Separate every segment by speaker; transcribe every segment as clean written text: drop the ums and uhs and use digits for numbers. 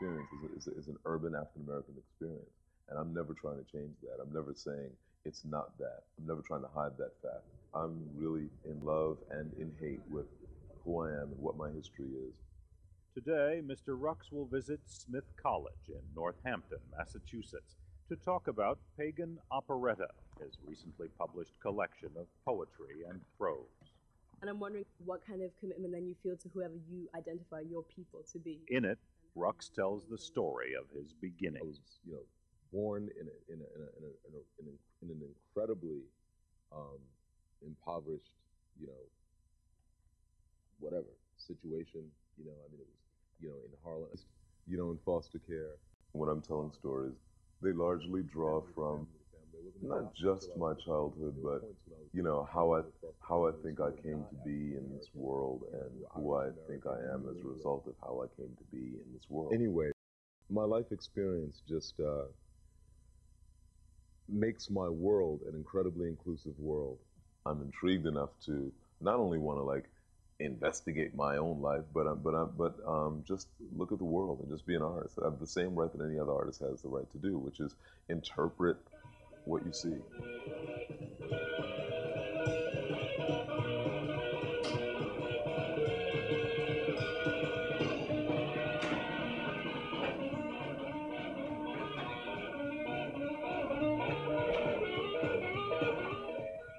Speaker 1: experience is an urban African-American experience. And I'm never trying to change that. I'm never saying it's not that. I'm never trying to hide that fact. I'm really in love and in hate with who I am and what my history is.
Speaker 2: Today, Mr. Rux will visit Smith College in Northampton, Massachusetts, to talk about Pagan Operetta, his recently published collection of poetry and prose.
Speaker 3: And I'm wondering what kind of commitment then you feel to whoever you identify your people to be.
Speaker 2: In it, Rux tells the story of his beginnings.
Speaker 1: I was, born in an incredibly impoverished, whatever situation. It was, in Harlem, in foster care. When I'm telling stories, they largely draw from not just my childhood, but how I think I came to be in this world and who I think I am as a result of how I came to be in this world. Anyway, my life experience just makes my world an incredibly inclusive world. I'm intrigued enough to not only want to investigate my own life, but just look at the world and just be an artist. I have the same right that any other artist has the right to do, which is interpret what you see.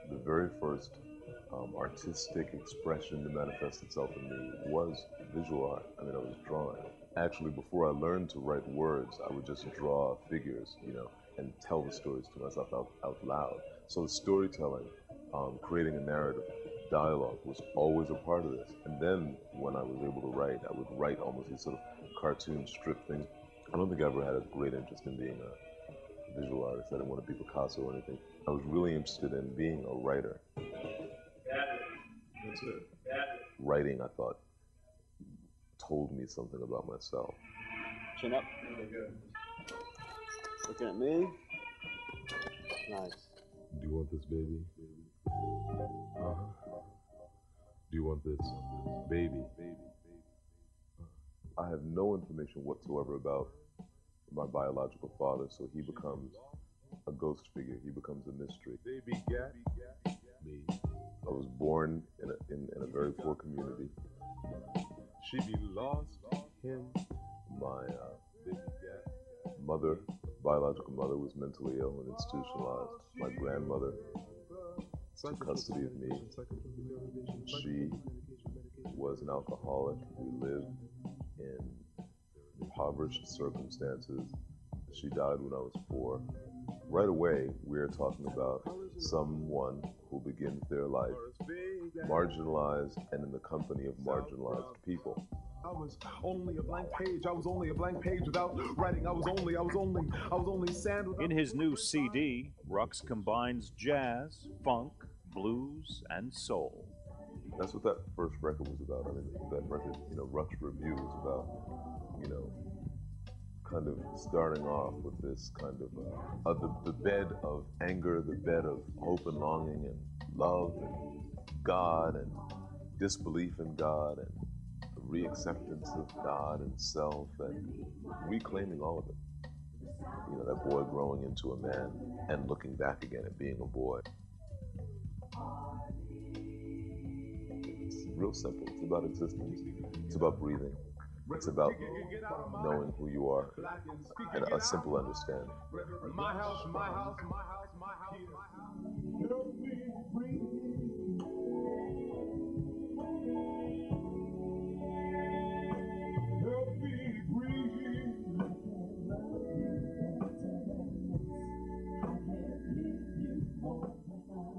Speaker 1: The very first artistic expression to manifest itself in me was visual art. I was drawing. Actually, before I learned to write words, I would just draw figures, and tell the stories to myself out loud. So the storytelling, creating a narrative, dialogue was always a part of this. And then when I was able to write, I would write almost these sort of cartoon strip things. I don't think I ever had a great interest in being a visual artist. I didn't want to be Picasso or anything. I was really interested in being a writer. That's it. Writing, I thought, told me something about myself.
Speaker 4: Chin up. Looking at me. Nice.
Speaker 1: Do you want this, baby? Do you want this, baby? I have no information whatsoever about my biological father, so he becomes a ghost figure. He becomes a mystery. Baby, me. I was born in a very poor community. She be lost him. My biological mother was mentally ill and institutionalized. My grandmother took custody of me. She was an alcoholic. We lived in impoverished circumstances. She died when I was 4. Right away, we're talking about someone who begins their life marginalized and in the company of marginalized people.
Speaker 5: I was only a blank page. I was only a blank page without writing. I was only sand.
Speaker 2: In his new CD, Rux combines jazz, funk, blues, and soul.
Speaker 1: That's what that first record was about. That record, Rux Review was about, kind of starting off with this kind of the bed of anger, the bed of hope and longing and love and God and disbelief in God and reacceptance of God and self and reclaiming all of it. That boy growing into a man and looking back again at being a boy. It's real simple. It's about existence. It's about breathing. It's about knowing who you are and a simple understanding.
Speaker 5: My house, my house, my house, my house, my house.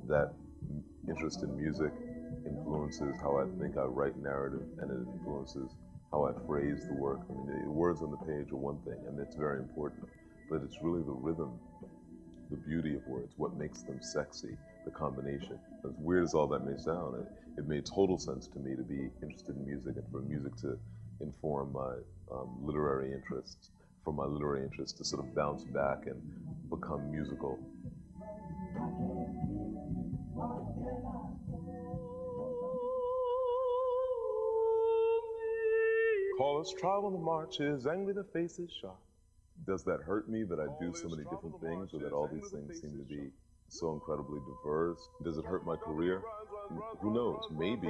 Speaker 1: That interest in music influences how I think I write narrative, and it influences how I phrase the work. The words on the page are one thing, and it's very important, but it's really the rhythm, the beauty of words, what makes them sexy, the combination. As weird as all that may sound, it made total sense to me to be interested in music and for music to inform my literary interests, for my literary interests to sort of bounce back and become musical. Paulus trial on the marches, angry the face is sharp. Does that hurt me that I do so many different things, or that all these things seem to be so incredibly diverse? Does it hurt my career? Who knows? Maybe.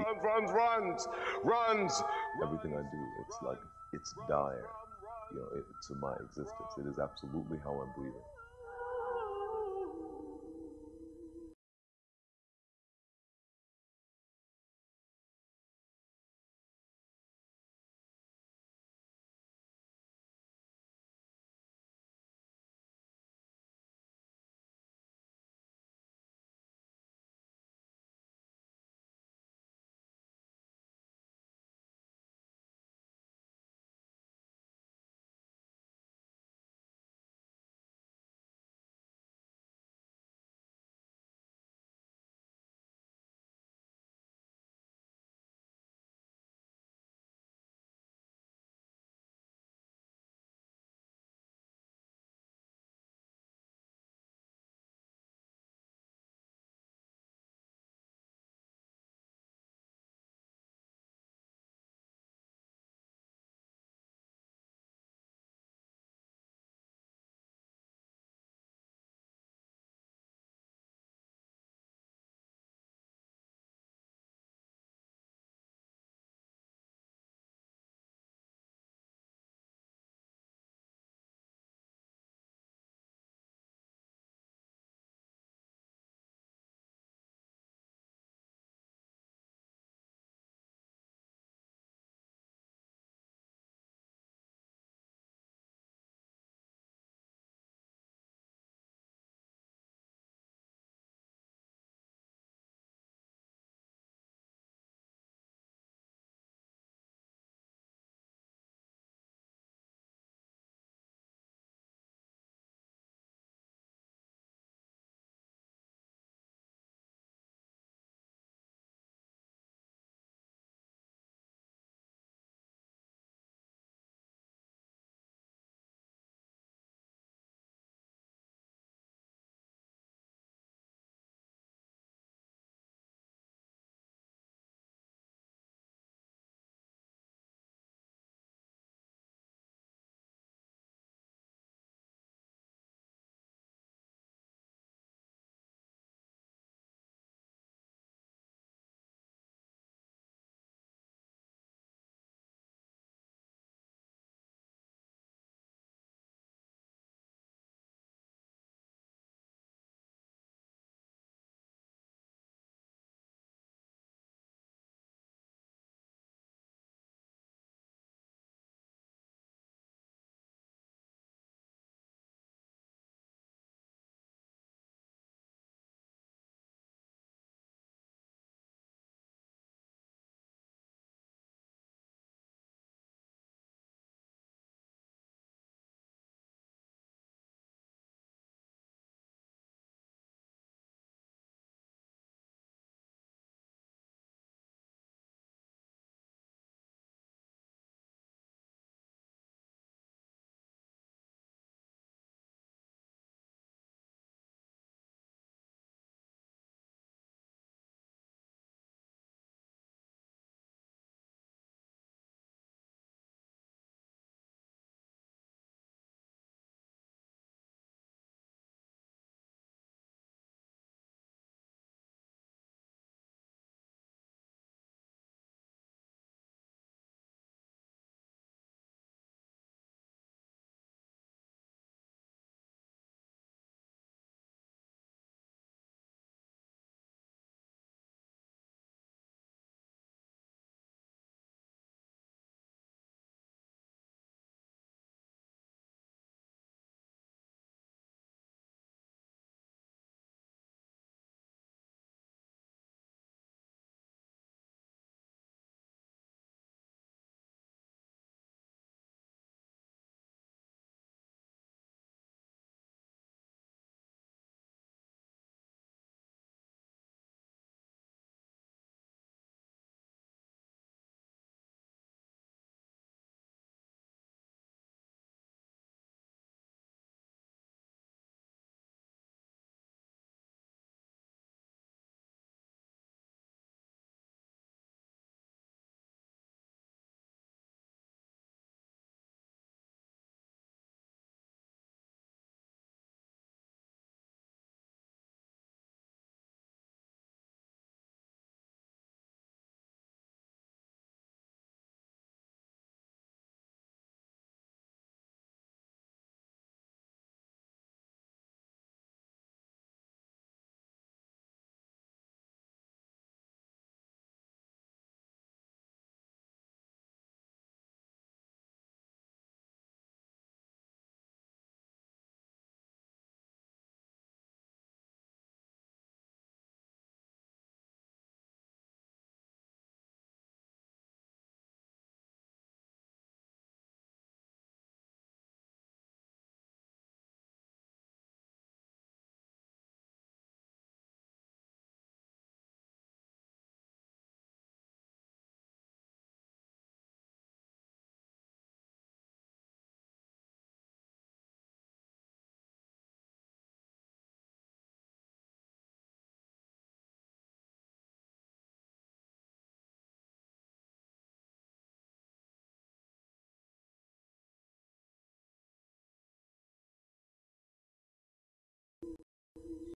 Speaker 1: Runs! Everything I do, it's like, it's dire, to my existence. It is absolutely how I'm breathing.